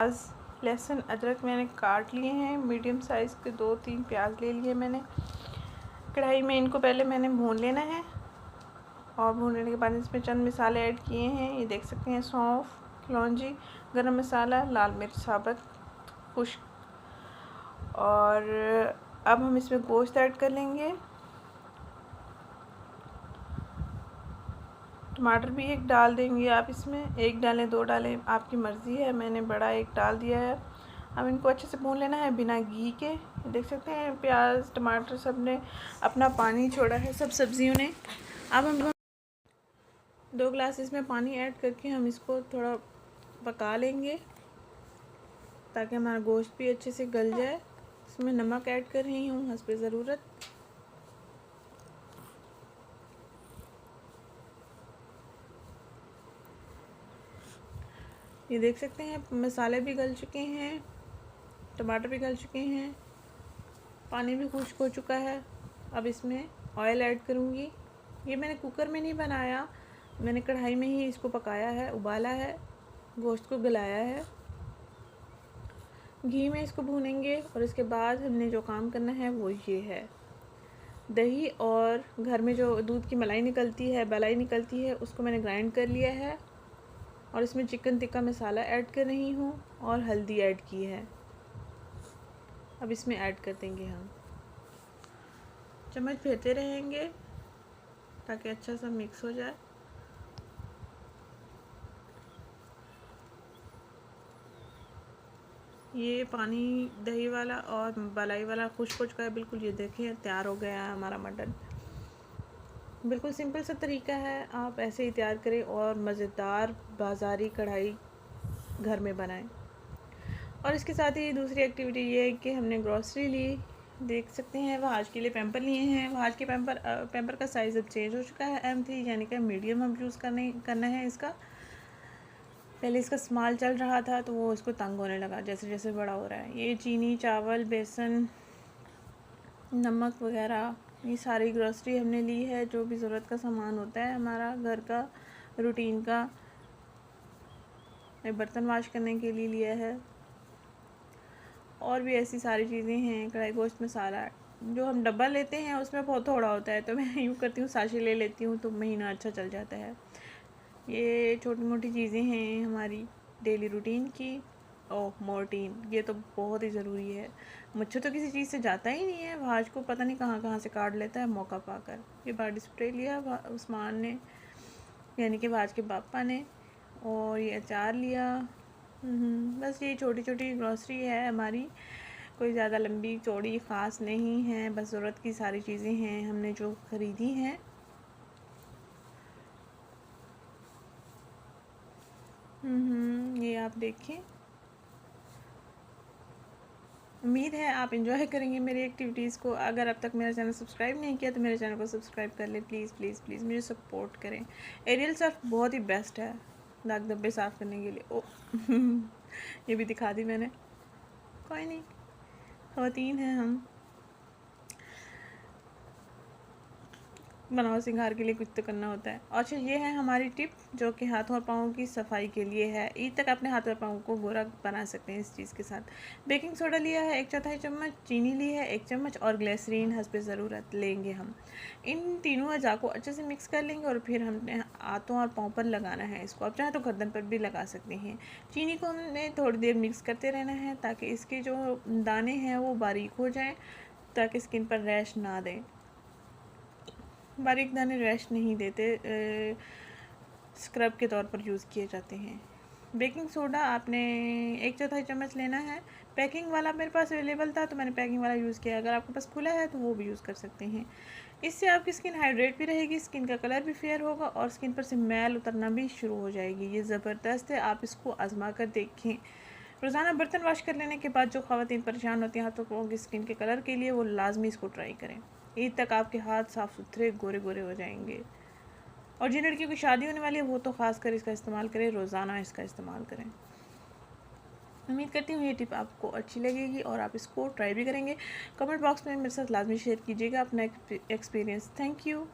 प्याज, लहसुन, अदरक मैंने काट लिए हैं। मीडियम साइज़ के 2-3 प्याज ले लिए मैंने। कढ़ाई में इनको पहले मैंने भून लेना है और भून लेने के बाद इसमें चंद मसाले ऐड किए हैं। ये देख सकते हैं, सौंफ, कलौंजी, गरम मसाला, लाल मिर्च साबुत, खुश्क। और अब हम इसमें गोश्त ऐड कर लेंगे। टमाटर भी एक डाल देंगे आप इसमें, एक डालें 2 डालें आपकी मर्ज़ी है। मैंने बड़ा एक डाल दिया है। अब इनको अच्छे से भून लेना है बिना घी के। देख सकते हैं प्याज टमाटर सब ने अपना पानी छोड़ा है, सब सब्जियों ने। अब हम 2 ग्लास इसमें पानी ऐड करके हम इसको थोड़ा पका लेंगे ताकि हमारा गोश्त भी अच्छे से गल जाए। इसमें नमक ऐड कर रही हूँ हस्बे ज़रूरत। ये देख सकते हैं मसाले भी गल चुके हैं, टमाटर भी गल चुके हैं, पानी भी खुश्क हो चुका है। अब इसमें ऑयल ऐड करूँगी। ये मैंने कुकर में नहीं बनाया, मैंने कढ़ाई में ही इसको पकाया है, उबाला है, गोश्त को गलाया है। घी में इसको भूनेंगे और इसके बाद हमने जो काम करना है वो ये है, दही और घर में जो दूध की मलाई निकलती है, मलाई निकलती है, उसको मैंने ग्राइंड कर लिया है और इसमें चिकन टिक्का मसाला ऐड कर रही हूँ और हल्दी ऐड की है। अब इसमें ऐड कर देंगे हम, चम्मच फेरते रहेंगे ताकि अच्छा सा मिक्स हो जाए। ये पानी दही वाला और मलाई वाला खुश्क हो चुका है बिल्कुल। ये देखिए तैयार हो गया है हमारा मटन। बिल्कुल सिंपल सा तरीका है, आप ऐसे ही तैयार करें और मज़ेदार बाज़ारी कढ़ाई घर में बनाएं। और इसके साथ ही दूसरी एक्टिविटी ये है कि हमने ग्रॉसरी ली, देख सकते हैं वहाज के लिए पैम्पर लिए हैं। वहाज के पैम्पर का साइज़ अब चेंज हो चुका है, M3 यानी कि मीडियम हम यूज़ करना है इसका। पहले इसका इस्तेमाल चल रहा था तो वो इसको तंग होने लगा जैसे जैसे बड़ा हो रहा है। ये चीनी, चावल, बेसन, नमक वगैरह ये सारी ग्रॉसरी हमने ली है, जो भी ज़रूरत का सामान होता है हमारा घर का रूटीन का। बर्तन वाश करने के लिए लिया है और भी ऐसी सारी चीज़ें हैं। कढ़ाई गोश्त मसाला जो हम डब्बा लेते हैं उसमें बहुत थोड़ा होता है, तो मैं यूँ करती हूँ साशे ले लेती हूँ तो महीना अच्छा चल जाता है। ये छोटी मोटी चीज़ें हैं हमारी डेली रूटीन की। ओह मोर्टीन, ये तो बहुत ही ज़रूरी है। मच्छर तो किसी चीज़ से जाता ही नहीं है, भाज को पता नहीं कहाँ कहाँ से काट लेता है मौका पाकर। ये बॉडी स्प्रे लिया उस्मान ने, यानी कि भाज के पापा ने, और ये अचार लिया। बस ये छोटी छोटी ग्रॉसरी है हमारी, कोई ज़्यादा लंबी चौड़ी ख़ास नहीं है, बस ज़रूरत की सारी चीज़ें हैं हमने जो ख़रीदी हैं। ये आप देखें। उम्मीद है आप इंजॉय करेंगे मेरी एक्टिविटीज़ को। अगर अब तक मेरा चैनल सब्सक्राइब नहीं किया तो मेरे चैनल को सब्सक्राइब कर लें प्लीज़ प्लीज़ प्लीज़, मुझे सपोर्ट करें। एरियल सर्फ बहुत ही बेस्ट है दाग धब्बे साफ़ करने के लिए। ओ ये भी दिखा दी मैंने, कोई नहीं, ख़वातीन हैं हम, बनाओ सिंगार के लिए कुछ तो करना होता है। अच्छा ये है हमारी टिप जो कि हाथों और पाँवों की सफाई के लिए है। ईद तक अपने हाथ और पाँव को गोरा बना सकते हैं इस चीज़ के साथ। बेकिंग सोडा लिया है 1/4 चम्मच, चीनी ली है 1 चम्मच और ग्लिसरीन हस्बे ज़रूरत लेंगे हम। इन तीनों अज़ा को अच्छे से मिक्स कर लेंगे और फिर हमने हाथों और पाँव पर लगाना है इसको। आप चाहें तो गर्दन पर भी लगा सकते हैं। चीनी को हमने थोड़ी देर मिक्स करते रहना है ताकि इसके जो दाने हैं वो बारीक हो जाएँ, ताकि स्किन पर रैश ना दें। बारीक दाने रैश नहीं देते, स्क्रब के तौर पर यूज़ किए जाते हैं। बेकिंग सोडा आपने 1/4 चम्मच लेना है। पैकिंग वाला मेरे पास अवेलेबल था तो मैंने पैकिंग वाला यूज़ किया, अगर आपके पास खुला है तो वो भी यूज़ कर सकते हैं। इससे आपकी स्किन हाइड्रेट भी रहेगी, स्किन का कलर भी फेयर होगा और स्किन पर से मैल उतरना भी शुरू हो जाएगी। ये ज़बरदस्त है, आप इसको आजमा कर देखें। रोज़ाना बर्तन वॉश कर लेने के बाद जो ख़वातीन परेशान होती हैं हाथों पाँव की स्किन के कलर के लिए, वो लाजमी इसको ट्राई करें। ईद तक आपके हाथ साफ़ सुथरे गोरे गोरे हो जाएंगे। और जिन लड़कियों की शादी होने वाली है वो तो ख़ास कर इसका इस्तेमाल करें, रोज़ाना इसका इस्तेमाल करें। उम्मीद करती हूँ ये टिप आपको अच्छी लगेगी और आप इसको ट्राई भी करेंगे। कमेंट बॉक्स में मेरे साथ लाजमी शेयर कीजिएगा अपना एक्सपीरियंस। Thank you.